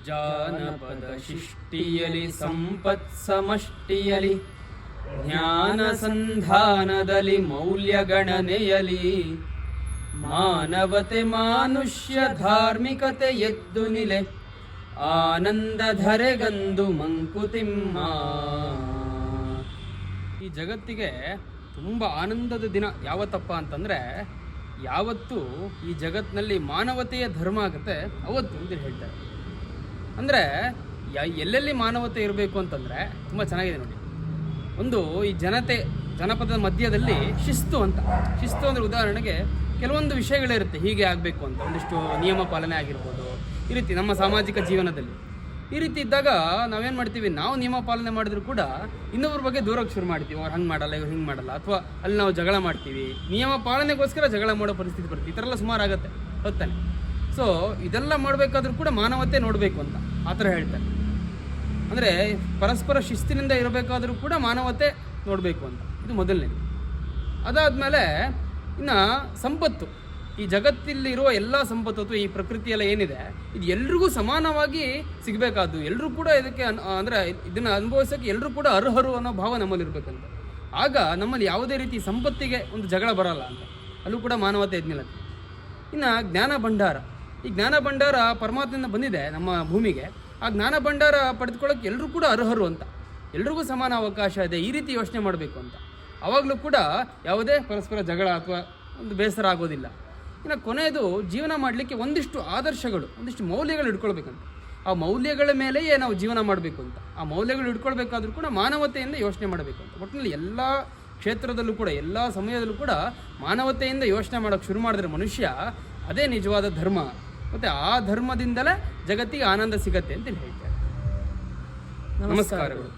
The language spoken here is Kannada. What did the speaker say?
ಜಾನಪದ ಶಿಷ್ಟಿಯಲಿ ಸಂಪತ್ ಸಮಷ್ಟಿಯಲಿ ಜ್ಞಾನ ಸಂಧಾನದಲ್ಲಿ ಮೌಲ್ಯ ಗಣನೆಯಲಿ ಮಾನವತೆ ಮಾನುಷ್ಯ ಧಾರ್ಮಿಕತೆ ಎದ್ದು ನಿಲೆ ಆನಂದ ಧರೆಗಂದು ಮಂಕುತಿಮ್ಮ. ಈ ಜಗತ್ತಿಗೆ ತುಂಬ ಆನಂದದ ದಿನ ಯಾವತ್ತಪ್ಪ ಅಂತಂದರೆ ಯಾವತ್ತು ಈ ಜಗತ್ತಿನಲ್ಲಿ ಮಾನವತೆಯ ಧರ್ಮ ಆಗುತ್ತೆ ಅವತ್ತು ಅಂತ ಹೇಳ್ತಾರೆ. ಅಂದರೆ ಎಲ್ಲೆಲ್ಲಿ ಮಾನವತೆ ಇರಬೇಕು ಅಂತಂದರೆ ತುಂಬ ಚೆನ್ನಾಗಿದೆ ನೋಡಿ. ಒಂದು ಈ ಜನಪದದ ಮಧ್ಯದಲ್ಲಿ ಶಿಸ್ತು ಅಂದರೆ ಉದಾಹರಣೆಗೆ ಕೆಲವೊಂದು ವಿಷಯಗಳಿರುತ್ತೆ, ಹೀಗೆ ಆಗಬೇಕು ಅಂತ ಒಂದಿಷ್ಟು ನಿಯಮ ಪಾಲನೆ ಆಗಿರ್ಬೋದು. ಈ ರೀತಿ ನಮ್ಮ ಸಾಮಾಜಿಕ ಜೀವನದಲ್ಲಿ ಈ ರೀತಿ ಇದ್ದಾಗ ನಾವೇನು ಮಾಡ್ತೀವಿ, ನಾವು ನಿಯಮ ಪಾಲನೆ ಮಾಡಿದ್ರು ಕೂಡ ಇನ್ನೊಬ್ಬರ ಬಗ್ಗೆ ದೂರಕ್ಕೆ ಶುರು ಮಾಡ್ತೀವಿ. ಅವ್ರು ಹಂಗೆ ಮಾಡಲ್ಲ, ಇವ್ರು ಹಿಂಗೆ ಮಾಡಲ್ಲ, ಅಥವಾ ಅಲ್ಲಿ ನಾವು ಜಗಳ ಮಾಡ್ತೀವಿ. ನಿಯಮ ಪಾಲನೆಗೋಸ್ಕರ ಜಗಳ ಮಾಡೋ ಪರಿಸ್ಥಿತಿ ಬರುತ್ತೆ. ಈ ಥರ ಎಲ್ಲ ಸುಮಾರು ಆಗುತ್ತೆ ಹೊತ್ತಾನೆ. ಸೊ ಇದೆಲ್ಲ ಮಾಡಬೇಕಾದ್ರೂ ಕೂಡ ಮಾನವತೆ ನೋಡಬೇಕು ಅಂತ ಆ ಥರ ಹೇಳ್ತಾರೆ. ಅಂದರೆ ಪರಸ್ಪರ ಶಿಸ್ತಿನಿಂದ ಇರಬೇಕಾದ್ರೂ ಕೂಡ ಮಾನವತೆ ನೋಡಬೇಕು ಅಂತ, ಇದು ಮೊದಲನೇದು. ಅದಾದಮೇಲೆ ಇನ್ನು ಸಂಪತ್ತು, ಈ ಜಗತ್ತಿಲ್ಲಿರುವ ಎಲ್ಲ ಸಂಪತ್ತು ಅಥವಾ ಈ ಪ್ರಕೃತಿಯೆಲ್ಲ ಏನಿದೆ ಇದು ಎಲ್ರಿಗೂ ಸಮಾನವಾಗಿ ಸಿಗಬೇಕಾದ್ದು. ಎಲ್ಲರೂ ಕೂಡ ಇದಕ್ಕೆ ಅಂದರೆ ಇದನ್ನು ಅನುಭವಿಸೋಕ್ಕೆ ಎಲ್ಲರೂ ಕೂಡ ಅರ್ಹರು ಅನ್ನೋ ಭಾವ ನಮ್ಮಲ್ಲಿ ಇರಬೇಕಂತ. ಆಗ ನಮ್ಮಲ್ಲಿ ಯಾವುದೇ ರೀತಿ ಸಂಪತ್ತಿಗೆ ಒಂದು ಜಗಳ ಬರಲ್ಲ ಅಂತ, ಅಲ್ಲೂ ಕೂಡ ಮಾನವತೆ ಇದ್ನಿಲ್ಲ. ಇನ್ನು ಜ್ಞಾನ ಭಂಡಾರ, ಈ ಜ್ಞಾನ ಭಂಡಾರ ಪರಮಾತ್ಮದಿಂದ ಬಂದಿದೆ ನಮ್ಮ ಭೂಮಿಗೆ. ಆ ಜ್ಞಾನ ಭಂಡಾರ ಪಡೆದುಕೊಳ್ಳೋಕೆ ಎಲ್ಲರೂ ಕೂಡ ಅರ್ಹರು ಅಂತ, ಎಲ್ರಿಗೂ ಸಮಾನ ಅವಕಾಶ ಇದೆ, ಈ ರೀತಿ ಯೋಚನೆ ಮಾಡಬೇಕು ಅಂತ. ಆವಾಗಲೂ ಕೂಡ ಯಾವುದೇ ಪರಸ್ಪರ ಜಗಳ ಅಥವಾ ಒಂದು ಬೇಸರ ಆಗೋದಿಲ್ಲ. ಇನ್ನು ಕೊನೆಯದು, ಜೀವನ ಮಾಡಲಿಕ್ಕೆ ಒಂದಿಷ್ಟು ಆದರ್ಶಗಳು, ಒಂದಿಷ್ಟು ಮೌಲ್ಯಗಳು ಇಟ್ಕೊಳ್ಬೇಕಂತ. ಆ ಮೌಲ್ಯಗಳ ಮೇಲೆಯೇ ನಾವು ಜೀವನ ಮಾಡಬೇಕು ಅಂತ. ಆ ಮೌಲ್ಯಗಳು ಇಟ್ಕೊಳ್ಬೇಕಾದ್ರೂ ಕೂಡ ಮಾನವತೆಯಿಂದ ಯೋಚನೆ ಮಾಡಬೇಕು ಅಂತ. ಒಟ್ಟಿನಲ್ಲಿ ಎಲ್ಲ ಕ್ಷೇತ್ರದಲ್ಲೂ ಕೂಡ ಎಲ್ಲ ಸಮಯದಲ್ಲೂ ಕೂಡ ಮಾನವತೆಯಿಂದ ಯೋಚನೆ ಮಾಡೋಕ್ಕೆ ಶುರು ಮಾಡಿದ್ರೆ ಮನುಷ್ಯ, ಅದೇ ನಿಜವಾದ ಧರ್ಮ. ಮತ್ತು ಆ ಧರ್ಮದಿಂದಲೇ ಜಗತ್ತಿಗೆ ಆನಂದ ಸಿಗತ್ತೆ ಅಂತ ಹೇಳ್ತಾರೆ. ನಮಸ್ಕಾರಗಳು.